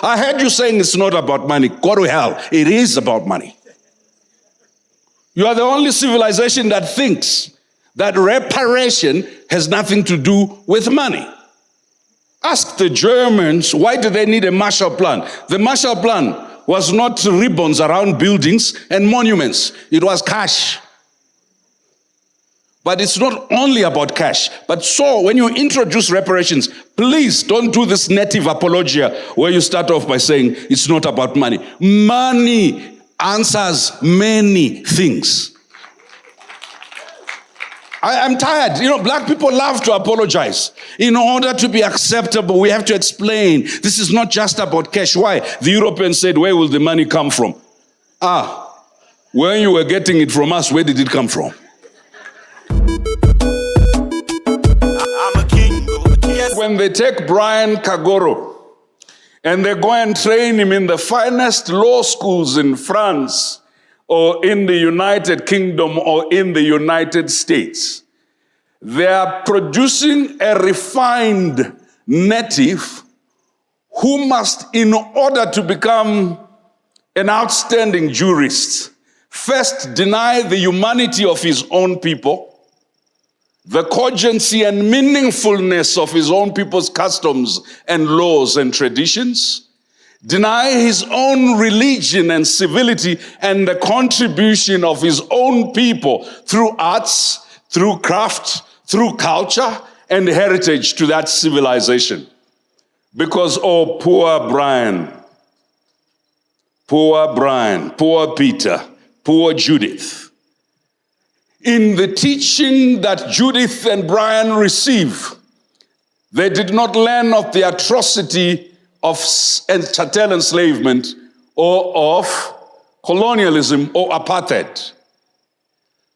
I heard you saying it's not about money. Go to hell. It is about money. You are the only civilization that thinks that reparation has nothing to do with money. Ask the Germans, why do they need a Marshall Plan? The Marshall Plan was not ribbons around buildings and monuments. It was cash. But it's not only about cash. But so when you introduce reparations, please don't do this native apologia where you start off by saying it's not about money. Money answers many things. I'm tired. Black people love to apologize. In order to be acceptable, we have to explain. This is not just about cash. Why? The Europeans said, where will the money come from? When you were getting it from us, where did it come from? I'm a king. Yes. When they take Brian Kagoro and they go and train him in the finest law schools in France, or in the United Kingdom, or in the United States, they are producing a refined native who must, in order to become an outstanding jurist, first deny the humanity of his own people, the cogency and meaningfulness of his own people's customs and laws and traditions, deny his own religion and civility and the contribution of his own people through arts, through craft, through culture and heritage to that civilization. Because, poor Brian, poor Peter, poor Judith. In the teaching that Judith and Brian receive, they did not learn of the atrocity of chattel enslavement or of colonialism or apartheid.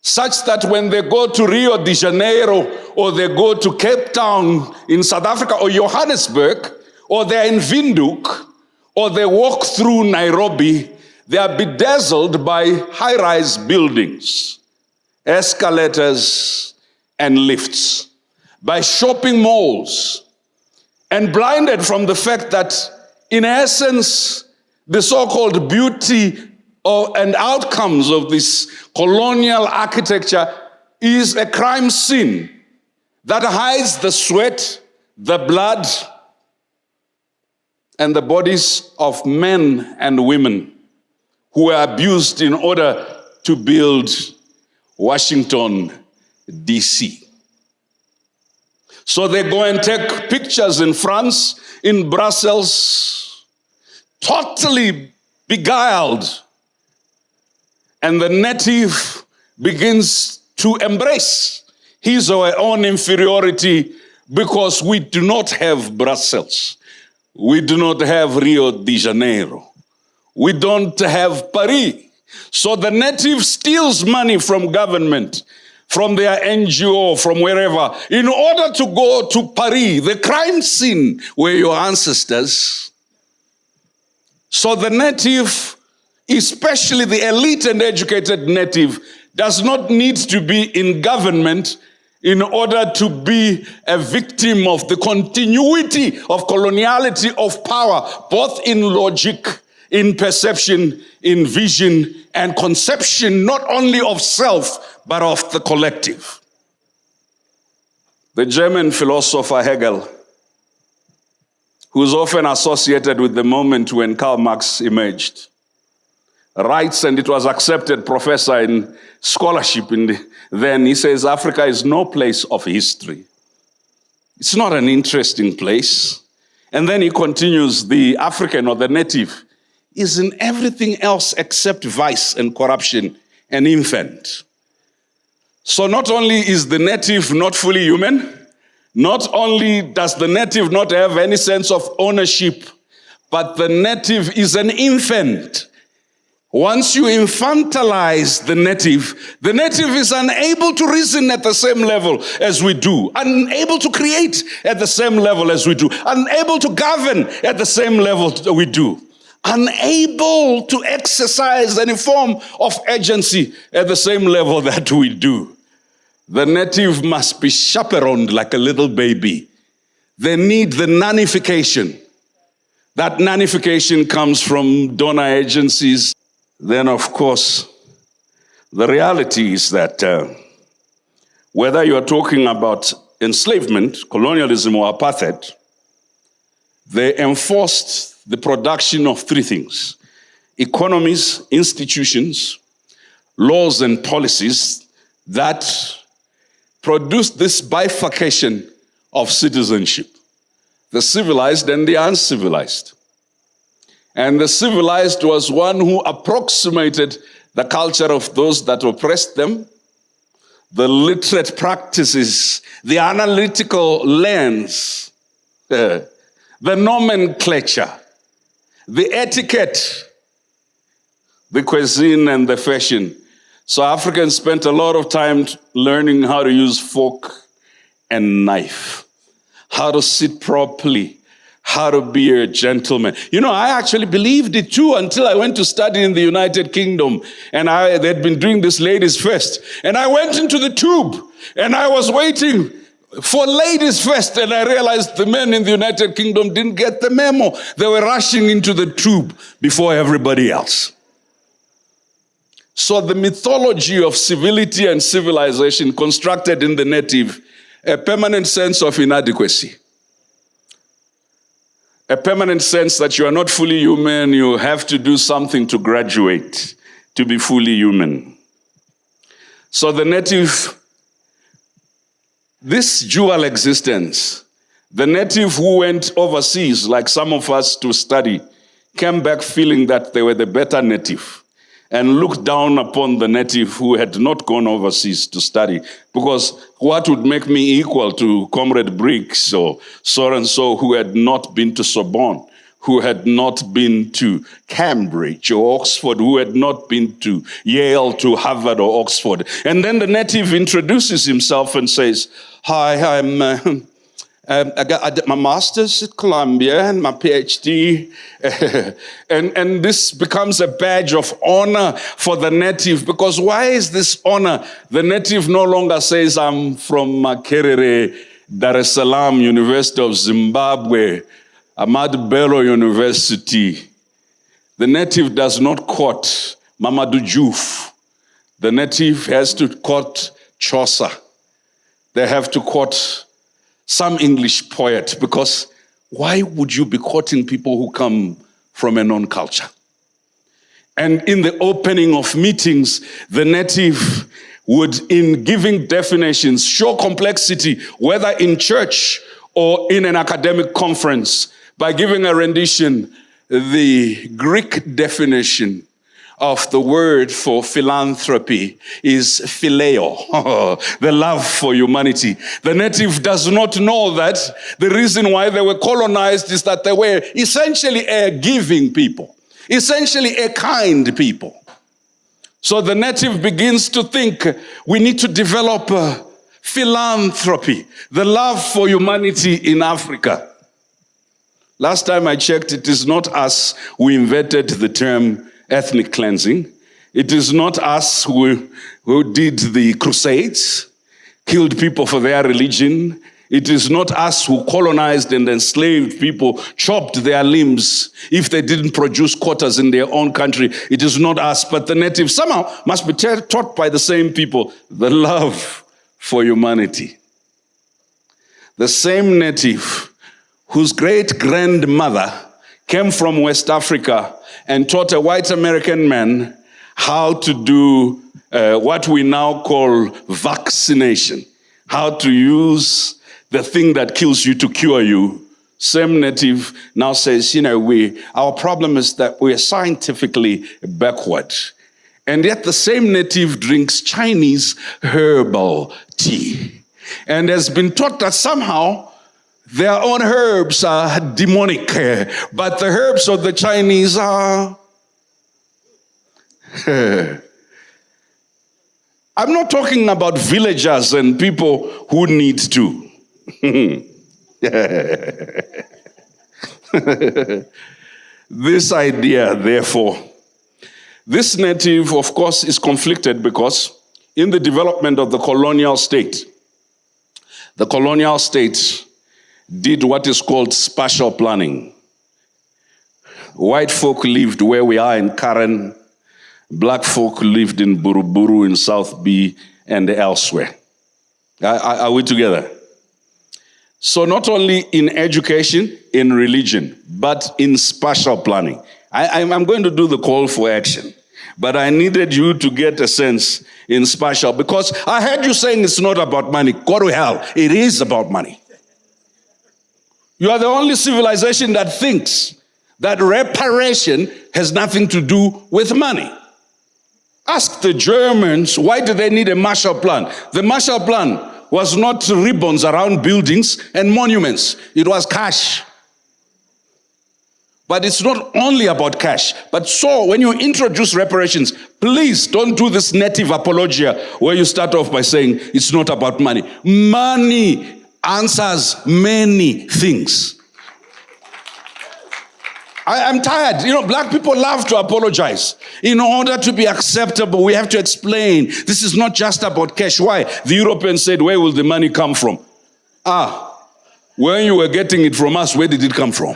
Such that when they go to Rio de Janeiro or they go to Cape Town in South Africa or Johannesburg or they're in Windhoek or they walk through Nairobi, they are bedazzled by high-rise buildings, escalators and lifts, by shopping malls, and blinded from the fact that, in essence, the so-called beauty and outcomes of this colonial architecture is a crime scene that hides the sweat, the blood, and the bodies of men and women who were abused in order to build Washington, D.C. So they go and take pictures in France, in Brussels, totally beguiled. And the native begins to embrace his or her own inferiority because we do not have Brussels. We do not have Rio de Janeiro. We don't have Paris. So the native steals money from government, from their NGO, from wherever, in order to go to Paris, the crime scene where your ancestors. So the native, especially the elite and educated native, does not need to be in government in order to be a victim of the continuity of coloniality of power, both in logic, in perception, in vision, and conception, not only of self, but of the collective. The German philosopher Hegel, who is often associated with the moment when Karl Marx emerged, writes, and it was accepted professor in scholarship then, he says, Africa is no place of history. It's not an interesting place. And then he continues, the African or the native is in everything else except vice and corruption and infant. So not only is the native not fully human, not only does the native not have any sense of ownership, but the native is an infant. Once you infantilize the native is unable to reason at the same level as we do, unable to create at the same level as we do, unable to govern at the same level that we do, unable to exercise any form of agency at the same level that we do. The native must be chaperoned like a little baby. They need the nullification. That nanification comes from donor agencies. Then, of course, the reality is that whether you're talking about enslavement, colonialism, or apartheid, they enforced the production of three things: economies, institutions, laws, and policies that produced this bifurcation of citizenship: the civilized and the uncivilized. And the civilized was one who approximated the culture of those that oppressed them, the literate practices, the analytical lens, the nomenclature, the etiquette, the cuisine, and the fashion. So Africans spent a lot of time learning how to use fork and knife, how to sit properly, how to be a gentleman. You know, I actually believed it too until I went to study in the United Kingdom, and they'd been doing this ladies first. And I went into the tube, and I was waiting for ladies first, and I realized the men in the United Kingdom didn't get the memo. They were rushing into the tube before everybody else. So the mythology of civility and civilization constructed in the native a permanent sense of inadequacy, a permanent sense that you are not fully human, you have to do something to graduate to be fully human. So the native, this dual existence, the native who went overseas, like some of us to study, came back feeling that they were the better native, and looked down upon the native who had not gone overseas to study. Because what would make me equal to Comrade Briggs or so-and-so who had not been to Sorbonne, who had not been to Cambridge or Oxford, who had not been to Yale, to Harvard or Oxford. And then the native introduces himself and says, "Hi, I did my master's at Columbia and my PhD." And this becomes a badge of honor for the native, because why is this honor? The native no longer says, "I'm from Makerere, Dar es Salaam, University of Zimbabwe, Ahmadu Bello University." The native does not quote Mamadou Diouf. The native has to quote Chaucer. They have to quote some English poet, because why would you be quoting people who come from a non-culture? And in the opening of meetings, the native would, in giving definitions, show complexity, whether in church or in an academic conference, by giving a rendition, the Greek definition of the word for philanthropy is phileo, the love for humanity. The native does not know that the reason why they were colonized is that they were essentially a giving people, essentially a kind people. So the native begins to think we need to develop philanthropy, the love for humanity in Africa. Last time I checked, it is not us who invented the term ethnic cleansing. It is not us who did the crusades, killed people for their religion. It is not us who colonized and enslaved people, chopped their limbs if they didn't produce quotas in their own country. It is not us, but the natives somehow must be taught by the same people the love for humanity. The same native whose great-grandmother came from West Africa and taught a white American man how to do what we now call vaccination, how to use the thing that kills you to cure you. Same native now says, our problem is that we are scientifically backward. And yet the same native drinks Chinese herbal tea and has been taught that somehow their own herbs are demonic, but the herbs of the Chinese are... I'm not talking about villagers and people who need to. This idea, therefore, this native, of course, is conflicted because in the development of the colonial state did what is called spatial planning. White folk lived where we are in Karen. Black folk lived in Buruburu, in South B, and elsewhere. Are we together? So not only in education, in religion, but in spatial planning. I'm going to do the call for action. But I needed you to get a sense in spatial, because I heard you saying it's not about money. Go to hell. It is about money. You are the only civilization that thinks that reparation has nothing to do with money. Ask the Germans, why do they need a Marshall Plan? The Marshall Plan was not ribbons around buildings and monuments. It was cash. But it's not only about cash. But so when you introduce reparations, please don't do this native apologia where you start off by saying it's not about money. Money answers many things. I'm tired. Black people love to apologize. In order to be acceptable, we have to explain. This is not just about cash. Why? The Europeans said, where will the money come from? When you were getting it from us, where did it come from?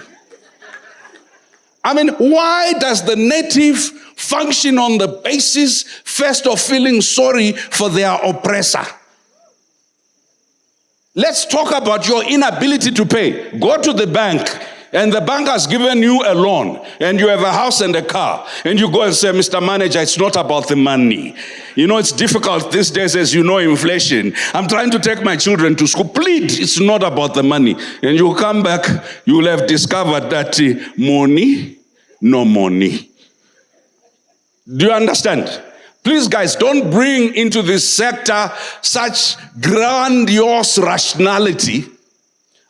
Why does the native function on the basis, first, of feeling sorry for their oppressor? Let's talk about your inability to pay. Go to the bank, and the bank has given you a loan, and you have a house and a car, and you go and say, Mr. Manager, it's not about the money. It's difficult these days, as you know, inflation. I'm trying to take my children to school. Please, it's not about the money. And you come back, you will have discovered that money, no money. Do you understand? Please, guys, don't bring into this sector such grandiose rationality.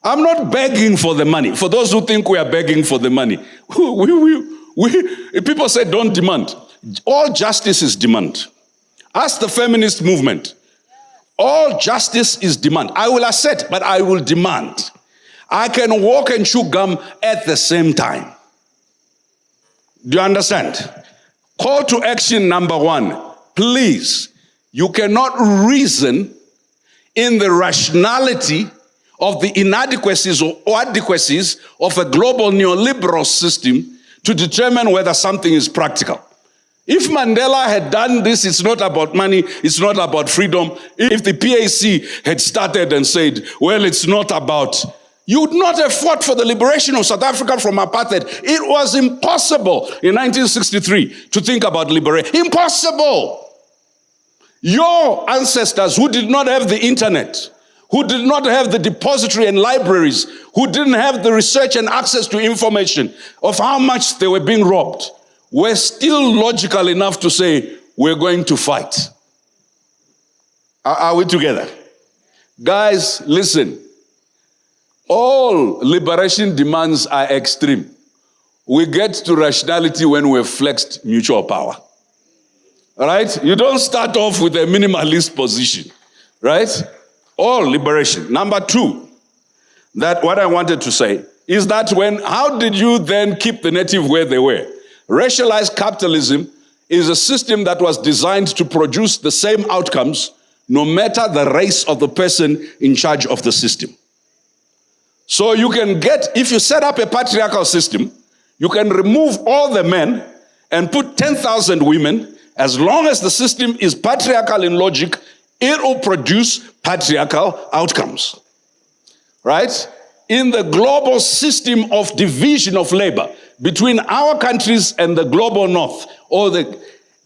I'm not begging for the money. For those who think we are begging for the money, people say don't demand. All justice is demand. Ask the feminist movement. All justice is demand. I will assert, but I will demand. I can walk and chew gum at the same time. Do you understand? Call to action number 1. Please, you cannot reason in the rationality of the inadequacies or adequacies of a global neoliberal system to determine whether something is practical. If Mandela had done this, it's not about money, it's not about freedom. If the PAC had started and said, well, it's not about, you would not have fought for the liberation of South Africa from apartheid. It was impossible in 1963 to think about liberation. Impossible. Your ancestors who did not have the internet, who did not have the depository and libraries, who didn't have the research and access to information of how much they were being robbed, were still logical enough to say, we're going to fight. Are we together? Guys, listen. All liberation demands are extreme. We get to rationality when we've flexed mutual power. All right? You don't start off with a minimalist position. Right? All liberation. Number 2, that what I wanted to say is that how did you then keep the native where they were? Racialized capitalism is a system that was designed to produce the same outcomes no matter the race of the person in charge of the system. So you can if you set up a patriarchal system, you can remove all the men and put 10,000 women. As long as the system is patriarchal in logic, it will produce patriarchal outcomes. Right? In the global system of division of labor between our countries and the global north,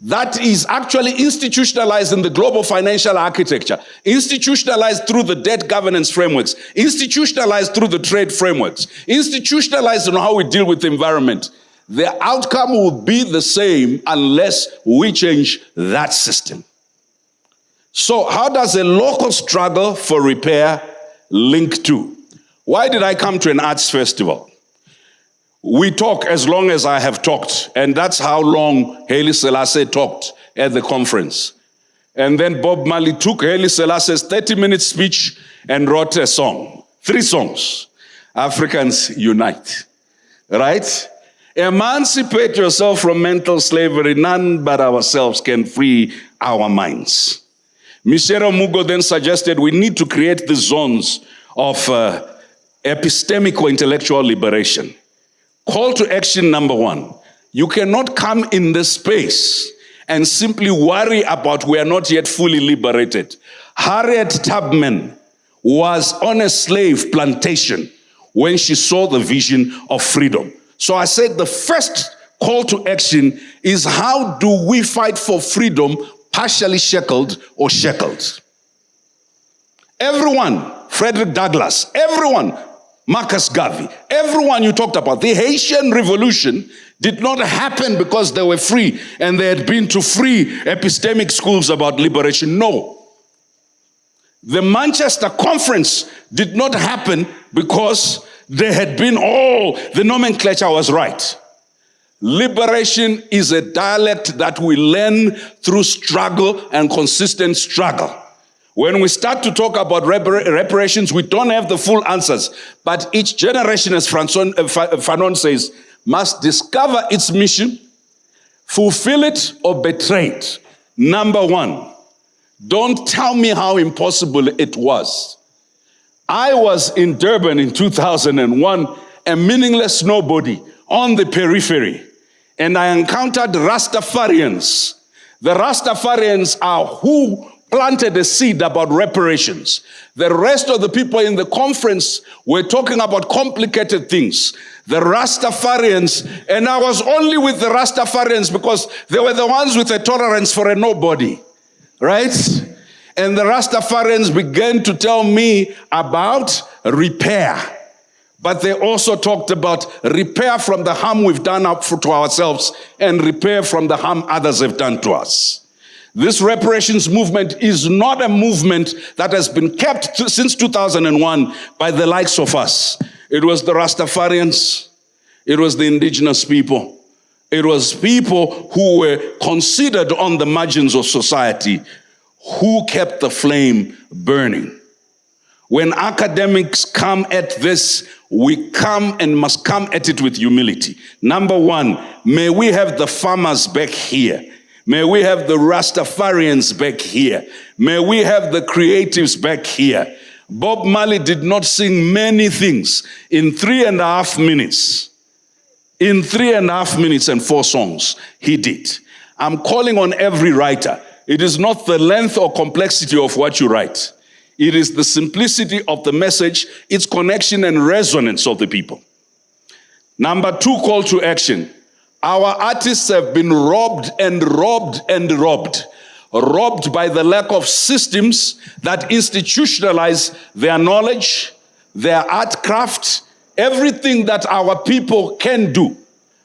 that is actually institutionalized in the global financial architecture, institutionalized through the debt governance frameworks, institutionalized through the trade frameworks, institutionalized in how we deal with the environment. The outcome will be the same unless we change that system. So how does a local struggle for repair link to? Why did I come to an arts festival? We talk as long as I have talked, and that's how long Haile Selassie talked at the conference. And then Bob Marley took Haile Selassie's 30-minute speech and wrote a song. 3 songs. Africans Unite. Right? Emancipate yourself from mental slavery. None but ourselves can free our minds. Michero Mugo then suggested we need to create the zones of epistemic or intellectual liberation. Call to action number 1. You cannot come in this space and simply worry about we are not yet fully liberated. Harriet Tubman was on a slave plantation when she saw the vision of freedom. So I said the first call to action is, how do we fight for freedom, partially shackled or shackled? Everyone, Frederick Douglass, everyone, Marcus Garvey, everyone you talked about, the Haitian Revolution did not happen because they were free and they had been to free epistemic schools about liberation. No. The Manchester Conference did not happen because there had been, the nomenclature was right. Liberation is a dialect that we learn through struggle and consistent struggle. When we start to talk about reparations, we don't have the full answers. But each generation, as Fanon says, must discover its mission, fulfill it, or betray it. Number 1, don't tell me how impossible it was. I was in Durban in 2001, a meaningless nobody on the periphery, and I encountered Rastafarians. The Rastafarians are who planted a seed about reparations. The rest of the people in the conference were talking about complicated things. The Rastafarians, and I was only with the Rastafarians because they were the ones with a tolerance for a nobody, right? And the Rastafarians began to tell me about repair. But they also talked about repair from the harm we've done to ourselves and repair from the harm others have done to us. This reparations movement is not a movement that has been kept since 2001 by the likes of us. It was the Rastafarians. It was the indigenous people. It was people who were considered on the margins of society who kept the flame burning. When academics come at this, we come and must come at it with humility. Number 1, may we have the farmers back here. May we have the Rastafarians back here. May we have the creatives back here. Bob Marley did not sing many things in 3.5 minutes. In 3.5 minutes and 4 songs, he did. I'm calling on every writer. It is not the length or complexity of what you write. It is the simplicity of the message, its connection and resonance of the people. Number 2, call to action. Our artists have been robbed and robbed and robbed. Robbed by the lack of systems that institutionalize their knowledge, their art craft, everything that our people can do.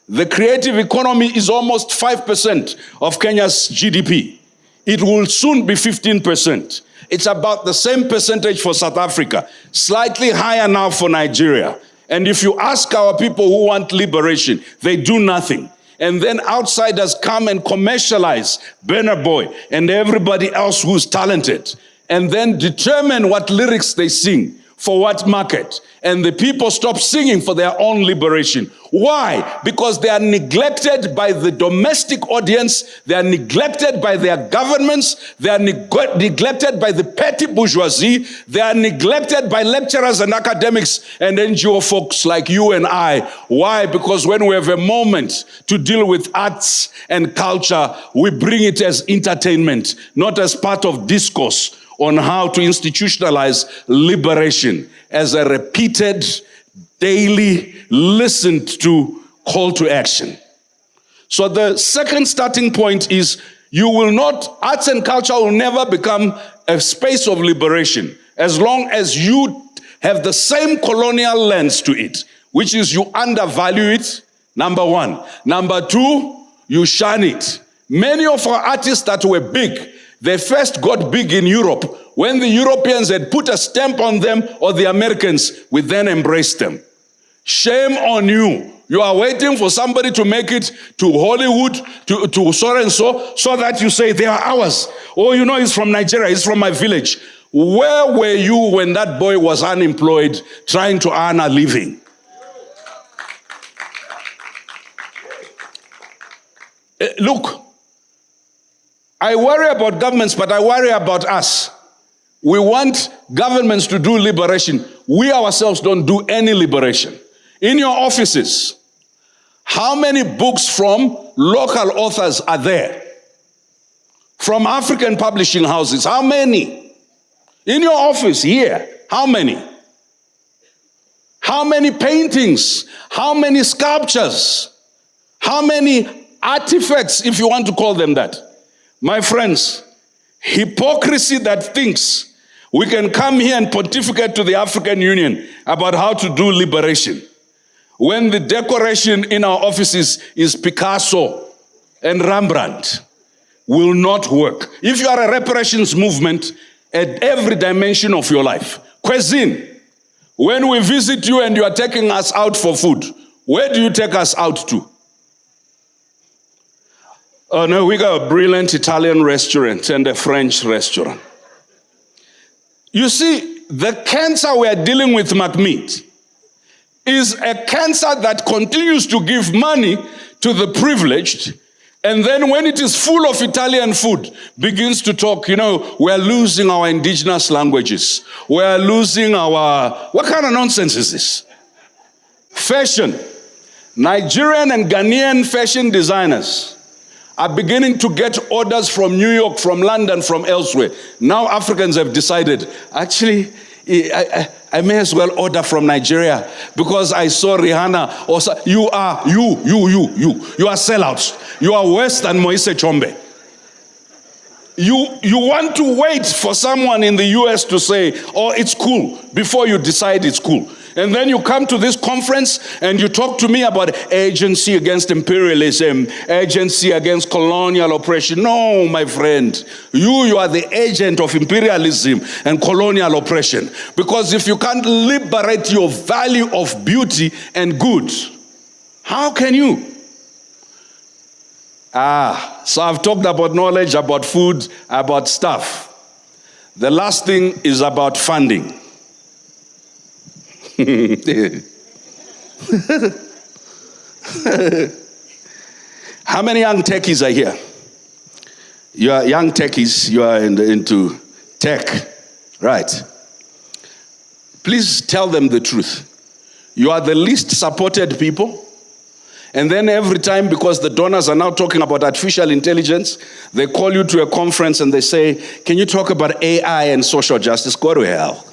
The creative economy is almost 5% of Kenya's GDP. It will soon be 15%. It's about the same percentage for South Africa, slightly higher now for Nigeria. And if you ask our people who want liberation, they do nothing. And then outsiders come and commercialize Burna Boy and everybody else who's talented, and then determine what lyrics they sing for what market. And the people stop singing for their own liberation. Why? Because they are neglected by the domestic audience, they are neglected by their governments, they are neglected by the petty bourgeoisie, they are neglected by lecturers and academics and NGO folks like you and I. Why? Because when we have a moment to deal with arts and culture, we bring it as entertainment, not as part of discourse on how to institutionalize liberation as a repeated, daily, listened to call to action. So the second starting point is arts and culture will never become a space of liberation as long as you have the same colonial lens to it, which is you undervalue it, number 1. Number 2, you shun it. Many of our artists that were big, they first got big in Europe. When the Europeans had put a stamp on them, or the Americans, we then embraced them. Shame on you. You are waiting for somebody to make it to Hollywood, to so and so that you say they are ours. Oh, you know, he's from Nigeria, he's from my village. Where were you when that boy was unemployed, trying to earn a living? Look, I worry about governments, but I worry about us. We want governments to do liberation. We ourselves don't do any liberation. In your offices, How many books from local authors are there? From African publishing houses, how many? In your office here, how many? How many paintings? How many sculptures? How many artifacts, if you want to call them that? My friends, hypocrisy that thinks we can come here and pontificate to the African Union about how to do liberation, when the decoration in our offices is Picasso and Rembrandt, will not work. If you are a reparations movement at every dimension of your life, cuisine, when we visit you and you are taking us out for food, where do you take us out to? Oh no, we got a brilliant Italian restaurant and a French restaurant. You see, the cancer we are dealing with, McMeet, is a cancer that continues to give money to the privileged, and then when it is full of Italian food, begins to talk, we're losing our indigenous languages. We're losing our... What kind of nonsense is this? Fashion. Nigerian and Ghanaian fashion designers are beginning to get orders from New York, from London, from elsewhere. Now Africans have decided, actually, I may as well order from Nigeria because I saw Rihanna. You are sellouts. You are worse than Moise Chombe. You want to wait for someone in the US to say, oh, it's cool, before you decide it's cool. And then you come to this conference and you talk to me about agency against imperialism, agency against colonial oppression. No, my friend, you are the agent of imperialism and colonial oppression. Because if you can't liberate your value of beauty and good, how can you? So I've talked about knowledge, about food, about stuff. The last thing is about funding. How many young techies are here? You are young techies, you are into tech, right? Please tell them the truth. You are the least supported people. And then every time, because the donors are now talking about artificial intelligence, they call you to a conference and they say, can you talk about AI and social justice? Go to hell.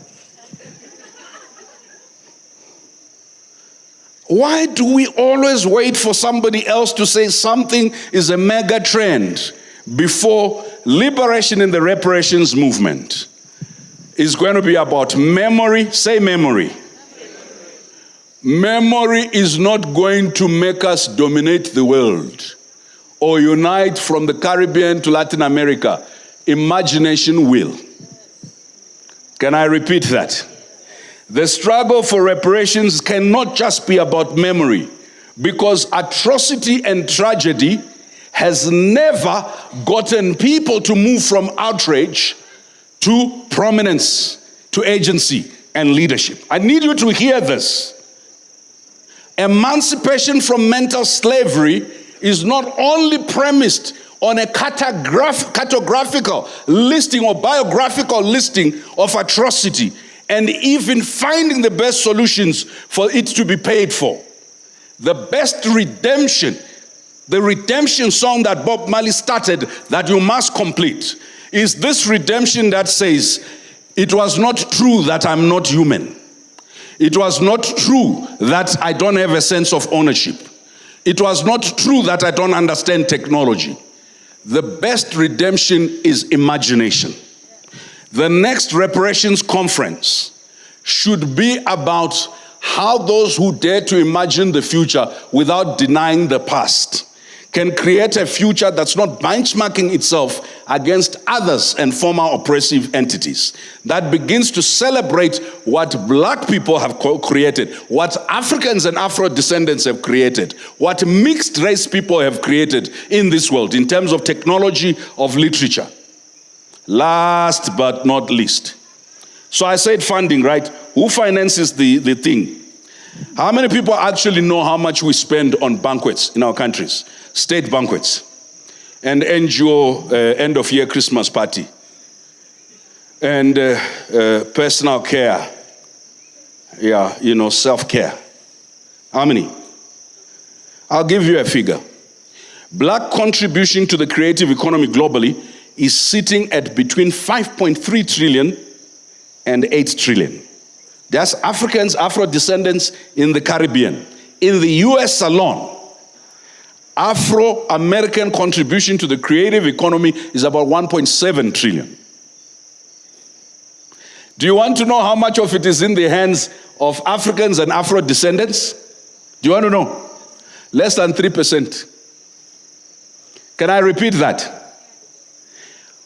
Why do we always wait for somebody else to say something is a mega trend before liberation in the reparations movement is going to be about memory? Say memory. Memory is not going to make us dominate the world or unite from the Caribbean to Latin America. Imagination will. Can I repeat that? The struggle for reparations cannot just be about memory, because atrocity and tragedy has never gotten people to move from outrage to prominence, to agency and leadership. I need you to hear this. Emancipation from mental slavery is not only premised on a cartographical listing or biographical listing of atrocity, and even finding the best solutions for it to be paid for. The best redemption, the redemption song that Bob Marley started that you must complete, is this redemption that says, it was not true that I'm not human. It was not true that I don't have a sense of ownership. It was not true that I don't understand technology. The best redemption is imagination. The next reparations conference should be about how those who dare to imagine the future without denying the past can create a future that's not benchmarking itself against others and former oppressive entities. That begins to celebrate what black people have created, what Africans and Afro-descendants have created, what mixed race people have created in this world in terms of technology, of literature. Last but not least. So I said funding, right? Who finances the thing? How many people actually know how much we spend on banquets in our countries? State banquets and NGO end-of-year Christmas party and personal care. Yeah, self-care. How many? I'll give you a figure. Black contribution to the creative economy globally is sitting at between 5.3 trillion and 8 trillion. That's Africans, Afro-descendants in the Caribbean. In the US alone, Afro-American contribution to the creative economy is about 1.7 trillion. Do you want to know how much of it is in the hands of Africans and Afro-descendants? Do you want to know? Less than 3%. Can I repeat that?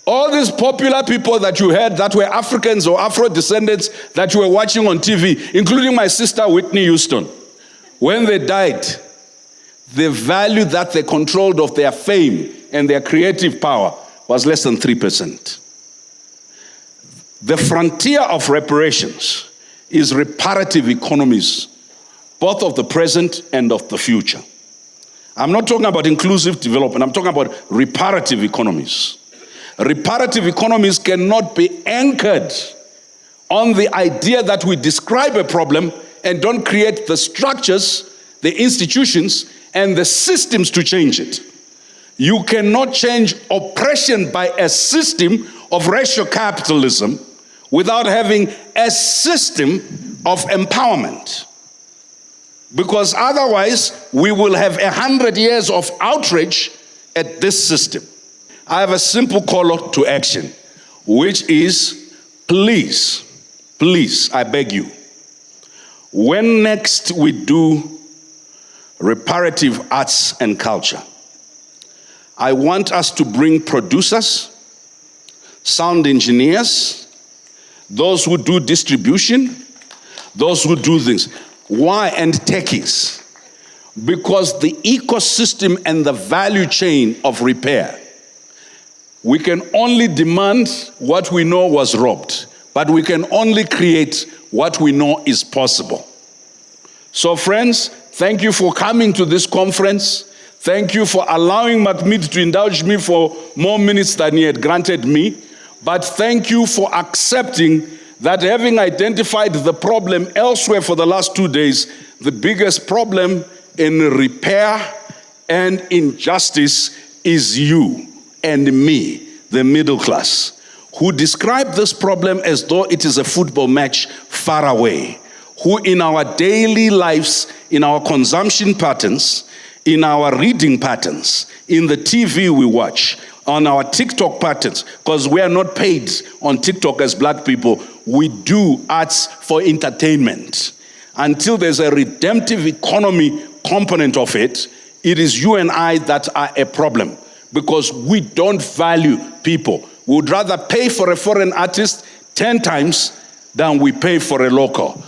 All these popular people that you heard that were Africans or Afro-descendants that you were watching on TV, including my sister Whitney Houston, when they died, the value that they controlled of their fame and their creative power was less than 3%. The frontier of reparations is reparative economies, both of the present and of the future. I'm not talking about inclusive development, I'm talking about reparative economies. Reparative economies cannot be anchored on the idea that we describe a problem and don't create the structures, the institutions, and the systems to change it. You cannot change oppression by a system of racial capitalism without having a system of empowerment. Because otherwise, we will have 100 years of outrage at this system. I have a simple call to action, which is, please, I beg you, when next we do reparative arts and culture, I want us to bring producers, sound engineers, those who do distribution, those who do things. Why? And techies. Because the ecosystem and the value chain of repair, we can only demand what we know was robbed, but we can only create what we know is possible. So friends, thank you for coming to this conference. Thank you for allowing Mahmoud to indulge me for more minutes than he had granted me. But thank you for accepting that, having identified the problem elsewhere for the last 2 days, the biggest problem in repair and injustice is you and me, the middle class, who describe this problem as though it is a football match far away, who in our daily lives, in our consumption patterns, in our reading patterns, in the TV we watch, on our TikTok patterns, because we are not paid on TikTok as black people, we do arts for entertainment. Until there's a redemptive economy component of it, it is you and I that are a problem, because we don't value people. We would rather pay for a foreign artist 10 times than we pay for a local.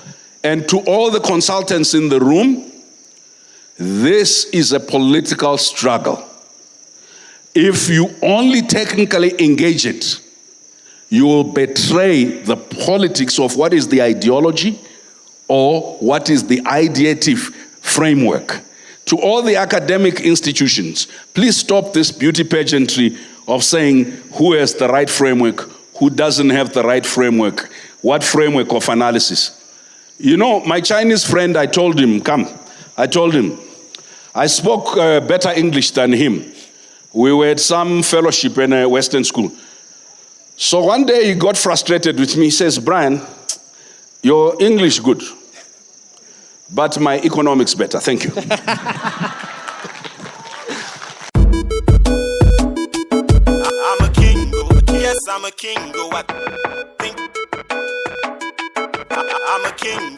And to all the consultants in the room, this is a political struggle. If you only technically engage it, you will betray the politics of what is the ideology or what is the ideative framework. To all the academic institutions, please stop this beauty pageantry of saying who has the right framework, who doesn't have the right framework, what framework of analysis. You know, my Chinese friend, I told him, I spoke better English than him. We were at some fellowship in a Western school. So one day he got frustrated with me. He says, Brian, your English good, but my economics better. Thank you. I'm a king, yes, I'm a king. I'm a king.